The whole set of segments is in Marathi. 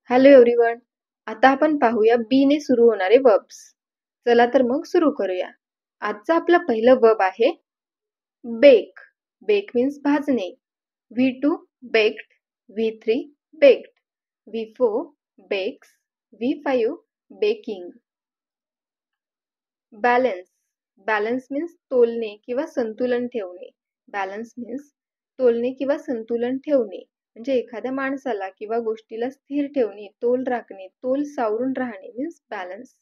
Hello everyone. आता आपण पाहूया बी ने सुरू होणारे वर्ब्स. चला तर मग सुरू करूया. आजचं आपलं पहिलं वर्ब आहे बेक. बेक मीन्स भाजणे. V2 baked, V3 baked, V4 bakes, V5 baking. Balance. Balance means तोलणे किंवा संतुलन ठेवणे. बॅलन्स मीन्स तोलणे किंवा संतुलन ठेवणे. म्हणजे एखाद्या माणसाला किंवा गोष्टीला स्थिर ठेवणे, तोल राखणे, तोल सावरून राहणे means balance.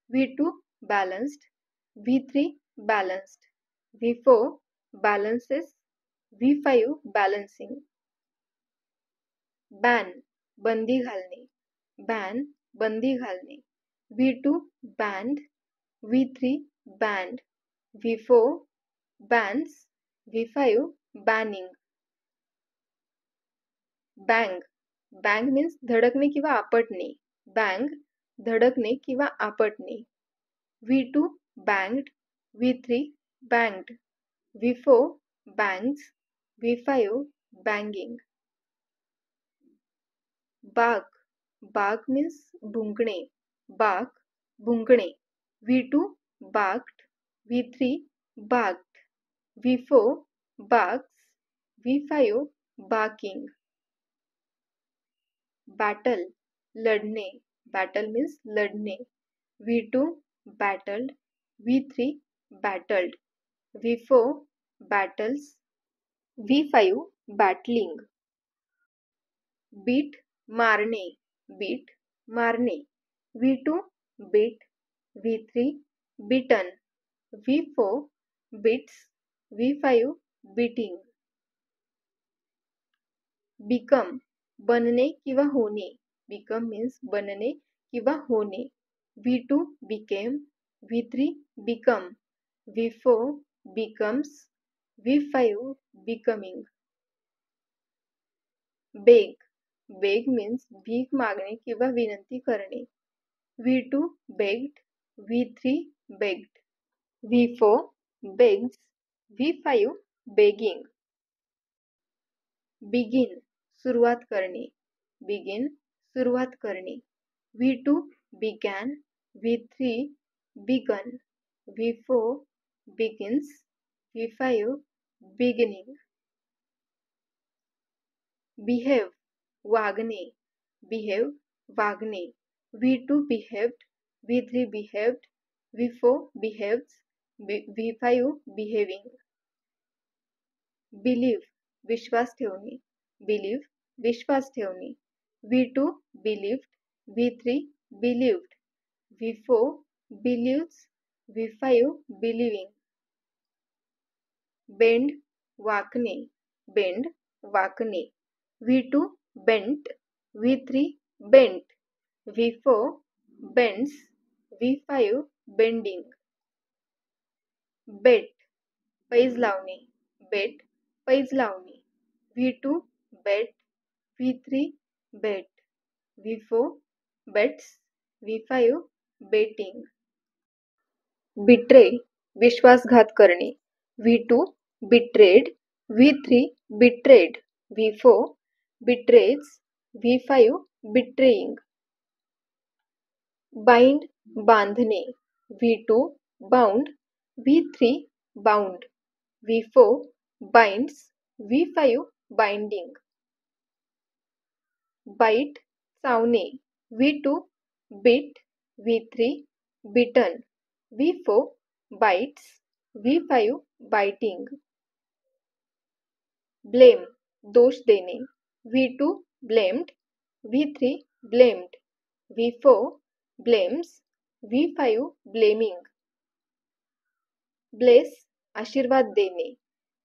V2 balanced, V3 balanced, V4 balances, V5 balancing. Ban. बंदी घालणे. बॅन बंदी घालणे. V2 banned, V3 banned, V4 bans, V5 banning. Bang. Bang means धडकणे किंवा आपटणे. बँग धडकणे किंवा आपटणे. V2 banged, V3 banged, V4 bangs, V5 banging. बाक. बाक मीन्स भुंकणे. बाक भुंकणे. V2 barked, V3 barked, V4 barks, V5 barking. Battle. लढणे. बॅटल मीन्स लढणे. V2 battled, V3 battled, V4 battles, V5 battling. Beat. मारणे. बीट मारणे. V2 beat, V3 beaten, V4 beats, V5 beating. Become. बनणे किंवा होणे. बिकम मीन्स बनणे किंवा होणे. V2 became, V3 become, V4 becomes, V5 becoming. बेग. बेग मीन्स भीक मागणे किंवा विनंती करणे. V2 begged, V3 begged, V4 begs, V5 begging. Begin. सुरुवात करणे. बिगिन सुरुवात करणे. V2 began, V3 begun, V4 begins, V5 beginning. Behave. वागणे. बिहेव वागणे. V2 behaved, V3 behaved, V4 behaves, V5 behaving. Believe. विश्वास ठेवणे. बिलीव विश्वास ठेवणे. V2 believed, V3 believed, V4 believes, V5 believing. Bend. वाकणे. बेंड वाकणे. V2 bent, V3 bent, V4 bends, V5 bending. बेट. पैज लावणे. बेट पैज लावणे. V2 bet, V3 bet, V4 bets, V5 betting. Betray. विश्वासघात करणे. V2 betrayed, V3 betrayed, V4 betrays, V5 betraying. Bind. बांधणे. V2 bound, V3 bound, V4 binds, V5 binding. Bite. चावणे. V2 bit, V3 bitten, V4 bites, V5 biting. Blame. दोष देणे. V2 blamed, V3 blamed, V4 blames, V5 blaming. Bless. आशीर्वाद देणे.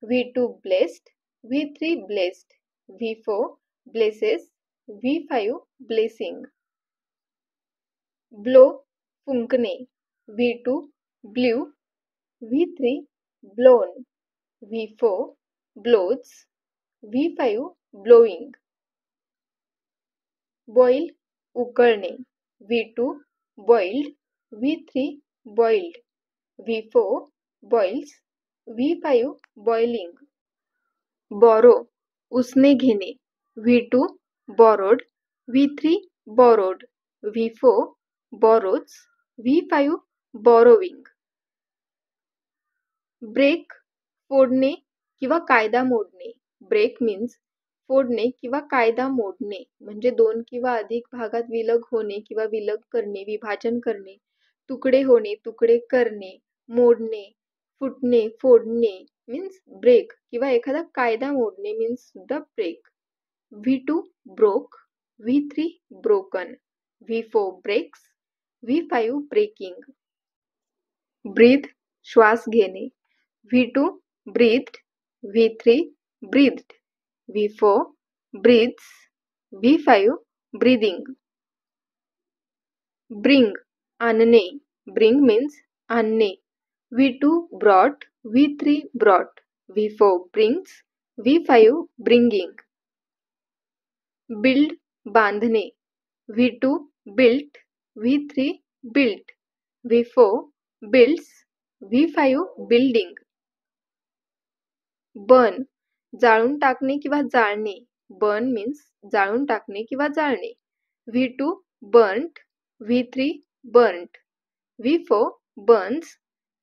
V2 blessed, V3 blessed, V4 blesses, V5 blessing. Blow. फुंकणे. V2 blew, V3 blown, V4 blows, V5 blowing. Boil. उकळणे. V2 boiled, V3 boiled, V4 boils, V5 boiling. Borrow. उसने घेणे. V2 borrowed, V3 borrowed. V4 borrows. V5 borrowing. Break फोडणे किंवा कायदा मोडणे. ब्रेक मीन्स फोडणे किंवा कायदा मोडणे म्हणजे दोन किंवा अधिक भागात विलग होणे किंवा विलग करणे, विभाजन करणे, तुकडे होणे, तुकडे करणे, मोडणे, फुटणे, फोडणे मीन्स ब्रेक किंवा एखादा कायदा मोडणे मीन्स सुद्धा break. V2 broke. V3 broken. V4 breaks. V5 breaking. Breathe श्वास घेणे. V2 breathed. V3 breathed. V4 breathes. V5 breathing. Bring आणणे. Bring means आणणे. V2 brought. V3 brought. V4 brings. V5 bringing. Build बांधणे. V2 built. V3 built. V4 builds. V5 building. Burn जाळून टाकणे किंवा जाळणे. Burn means जाळून टाकणे किंवा जाळणे. V2 burnt. V3 burnt. V4 burns.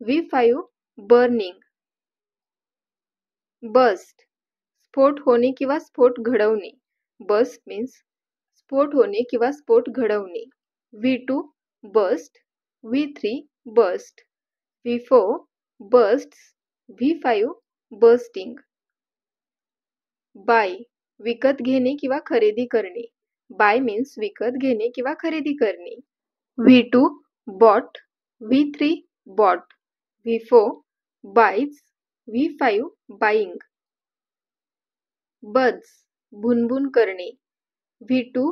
V5 burning. Burst स्फोट होणे किंवा स्फोट घडवणे. Burst means स्फोट होणे किंवा स्फोट घडवणे. V2 burst. V3 burst. V4 bursts. V5 bursting. Buy विकत घेणे किंवा खरेदी करणे. Buy means विकत घेणे किंवा खरेदी करणे. V2 bought. V3 bought. V4 buys. V5 buying. Buzz भुनभुन करणे. V2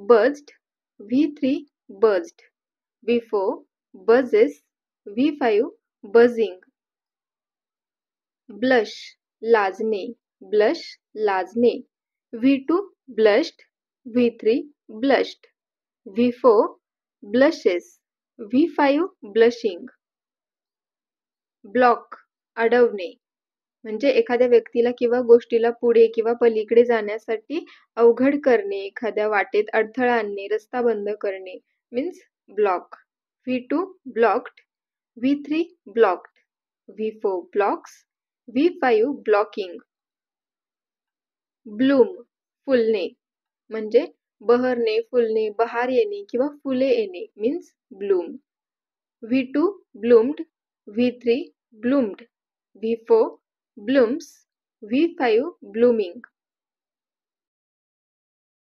buzzed. V3 buzzed. V4 buzzes. V5 buzzing. Blush लाजणे. Blush लाजणे. V2 blushed. V3 blushed. V4 blushes. V5 blushing. Block अडवणे म्हणजे एखाद्या व्यक्तीला किंवा गोष्टीला पुढे किंवा पलीकडे जाण्यासाठी अवघड करणे, एखाद्या वाटेत अडथळा आणणे, रस्ता बंद करणे means block. V2 blocked. V3 blocked. V4 blocks. V5 blocking. Bloom फुलणे म्हणजे बहरणे, फुलणे, बहार येणे किंवा फुले येणे means bloom. V2 bloomed. V3 bloomed. V4 blooms. V5 blooming.